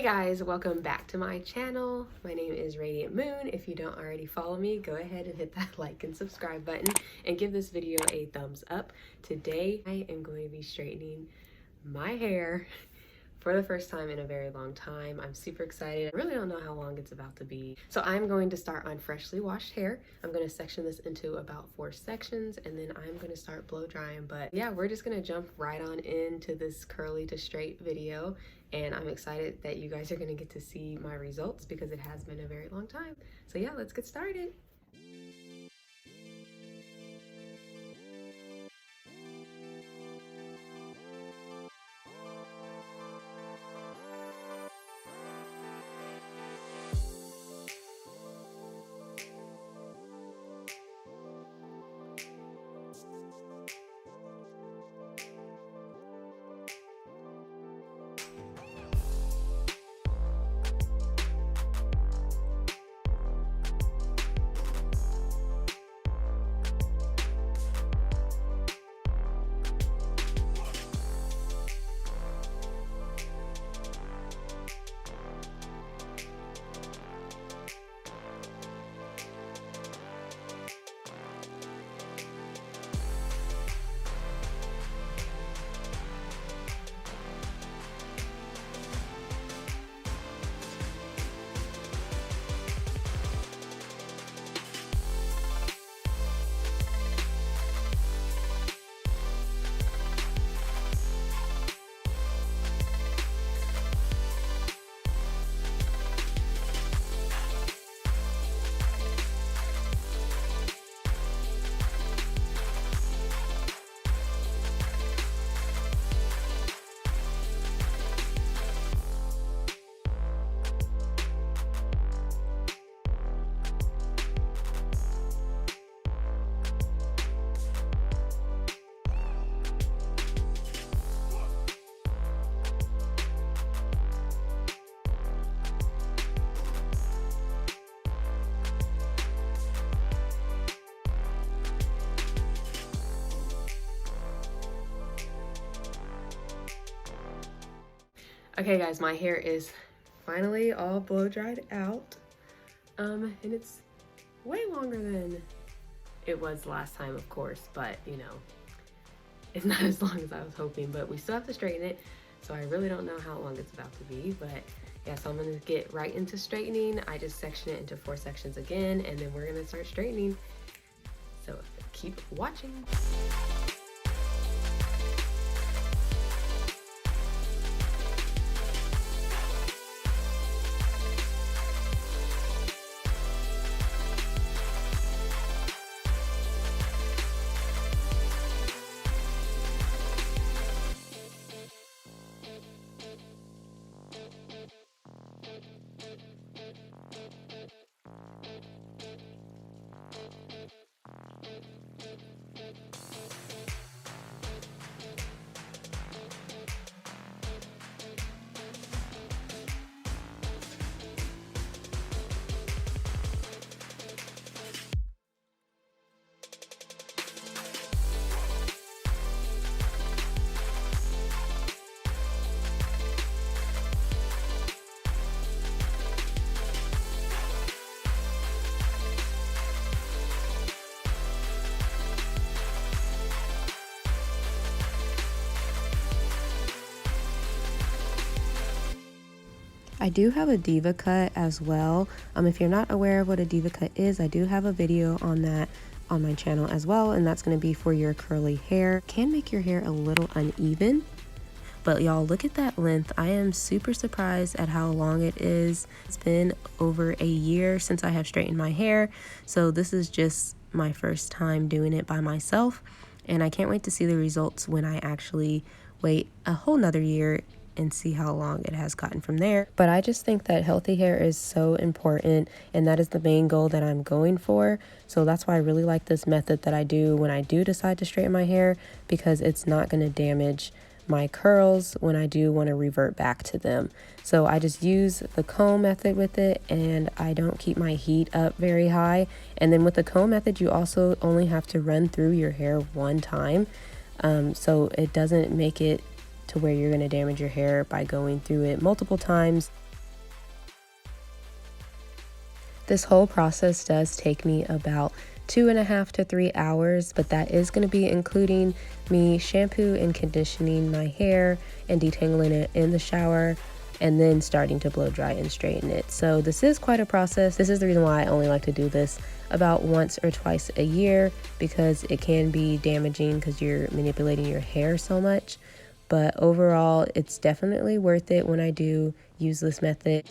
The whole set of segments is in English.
guys, welcome back to my channel. My name is Radiant Moon. If you don't already follow me, go ahead and hit that like and subscribe button and give this video a thumbs up. Today I am going to be straightening my hair for the first time in a very long time. I'm super excited. I really don't know how long it's about to be. So I'm going to start on freshly washed hair. I'm going to section this into about 4 sections, and then I'm going to start blow drying. But yeah, we're just going to jump right on into this curly to straight video, and I'm excited that you guys are going to get to see my results because it has been a very long time. So yeah, let's get started. Okay guys, my hair is finally all blow dried out, and it's way longer than it was last time, of course, but you know, it's not as long as I was hoping, but we still have to straighten it, so I really don't know how long it's about to be. But yeah, so I'm gonna get right into straightening. I just section it into 4 sections again, and then we're gonna start straightening, so keep watching. I do have a DevaCut as well. If you're not aware of what a DevaCut is, I do have a video on that on my channel as well, and that's going to be for your curly hair. Can make your hair a little uneven, but y'all, look at that length. I am super surprised at how long it is. It's been over a year since I have straightened my hair, so this is just my first time doing it by myself, and I can't wait to see the results when I actually wait a whole nother year and see how long it has gotten from there. But I just think that healthy hair is so important, and that is the main goal that I'm going for. So that's why I really like this method that I do when I do decide to straighten my hair, because it's not going to damage my curls when I do want to revert back to them. So I just use the comb method with it, and I don't keep my heat up very high. And then with the comb method, you also only have to run through your hair one time, so it doesn't make it to where you're going to damage your hair by going through it multiple times. This whole process does take me about 2.5 to 3 hours, but that is going to be including me shampoo and conditioning my hair and detangling it in the shower, and then starting to blow dry and straighten it. So this is quite a process. This is the reason why I only like to do this about once or twice a year, because it can be damaging because you're manipulating your hair so much. But overall, it's definitely worth it when I do use this method.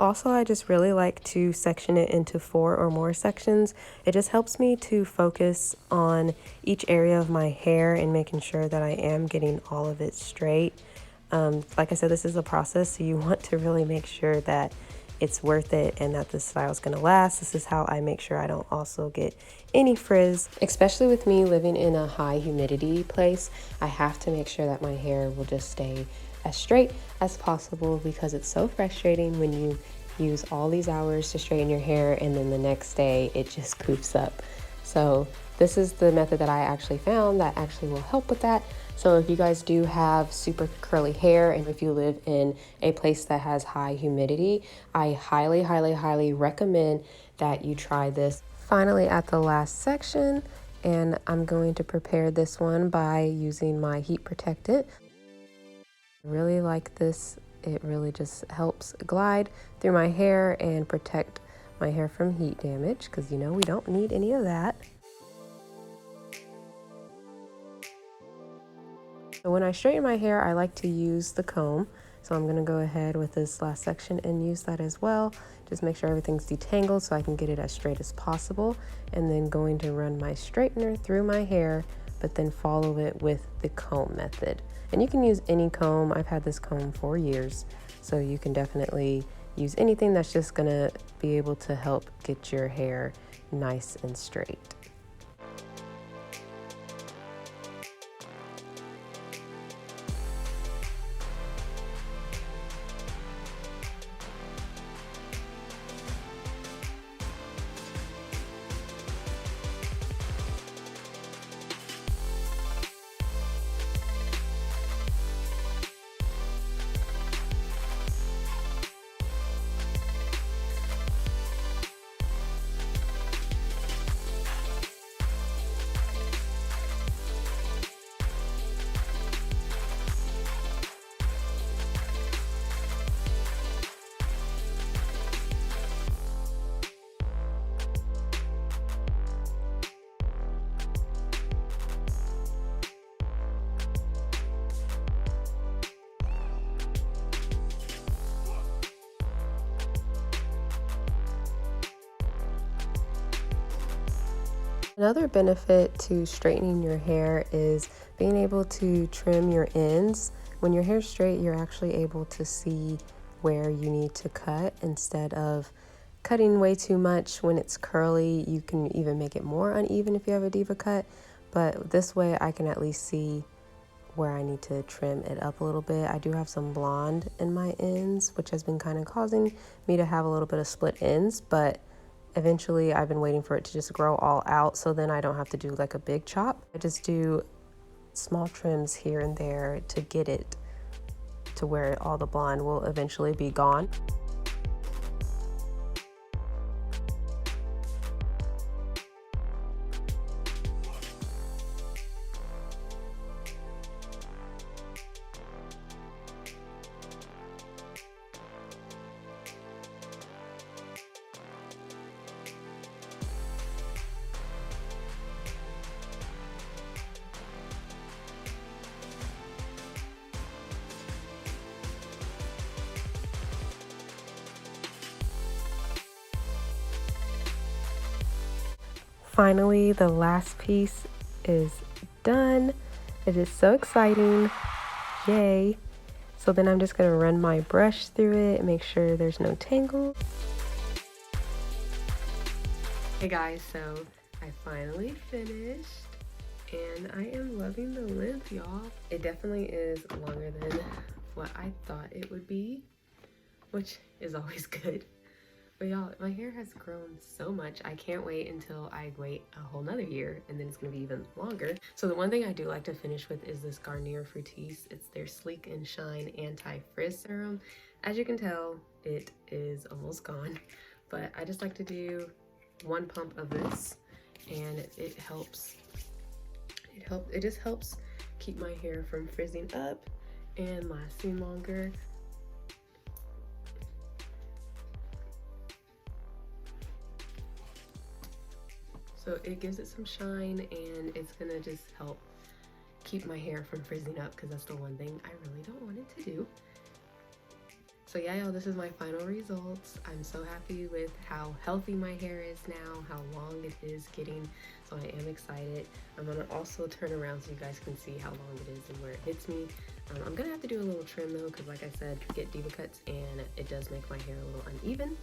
Also, I just really like to section it into 4 or more sections. It just helps me to focus on each area of my hair and making sure that I am getting all of it straight. Like I said, this is a process, so you want to really make sure that it's worth it and that the style is going to last. This is how I make sure I don't also get any frizz. Especially with me living in a high humidity place, I have to make sure that my hair will just stay as straight as possible, because it's so frustrating when you use all these hours to straighten your hair and then the next day it just poofs up. So this is the method that I actually found that actually will help with that. So if you guys do have super curly hair, and if you live in a place that has high humidity, I highly, highly, highly recommend that you try this. Finally, at the last section, and I'm going to prepare this one by using my heat protectant. I really like this. It really just helps glide through my hair and protect my hair from heat damage, because you know we don't need any of that. So when I straighten my hair, I like to use the comb. So I'm going to go ahead with this last section and use that as well. Just make sure everything's detangled so I can get it as straight as possible. And then going to run my straightener through my hair, but then follow it with the comb method. And you can use any comb. I've had this comb for years, so you can definitely use anything that's just going to be able to help get your hair nice and straight. Another benefit to straightening your hair is being able to trim your ends. When your hair's straight, you're actually able to see where you need to cut instead of cutting way too much. When it's curly, you can even make it more uneven if you have a DevaCut, but this way I can at least see where I need to trim it up a little bit. I do have some blonde in my ends, which has been kind of causing me to have a little bit of split ends, but eventually I've been waiting for it to just grow all out, so then I don't have to do like a big chop. I just do small trims here and there to get it to where all the blonde will eventually be gone. Finally, the last piece is done. It is so exciting. Yay. So then I'm just going to run my brush through it and make sure there's no tangle. Hey guys, so I finally finished and I am loving the length, y'all. It definitely is longer than what I thought it would be, which is always good. But y'all, my hair has grown so much. I can't wait until I wait a whole nother year, and then it's gonna be even longer. So the one thing I do like to finish with is this Garnier Fructis. It's their Sleek and Shine Anti-Frizz Serum. As you can tell, it is almost gone, but I just like to do one pump of this, and it just helps keep my hair from frizzing up and lasting longer. So it gives it some shine, and it's gonna just help keep my hair from frizzing up, because that's the one thing I really don't want it to do. So yeah, y'all, this is my final results. I'm so happy with how healthy my hair is now, how long it is getting, so I am excited. I'm gonna also turn around so you guys can see how long it is and where it hits me. I'm gonna have to do a little trim though, because like I said, get DevaCuts and it does make my hair a little uneven.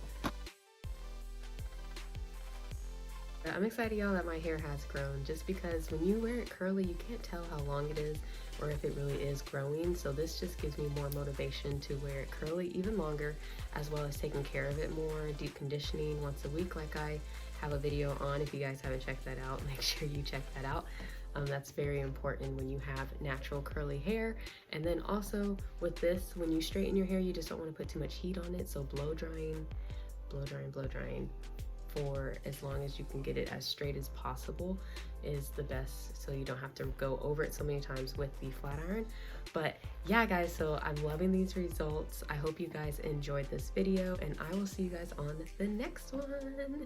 I'm excited, y'all, that my hair has grown, just because when you wear it curly, you can't tell how long it is or if it really is growing. So this just gives me more motivation to wear it curly even longer, as well as taking care of it more, deep conditioning once a week like I have a video on. If you guys haven't checked that out, make sure you check that out. That's very important when you have natural curly hair. And then also with this, when you straighten your hair, you just don't want to put too much heat on it. So blow drying for as long as you can get it as straight as possible is the best, so you don't have to go over it so many times with the flat iron. But yeah, guys, so I'm loving these results. I hope you guys enjoyed this video, and I will see you guys on the next one.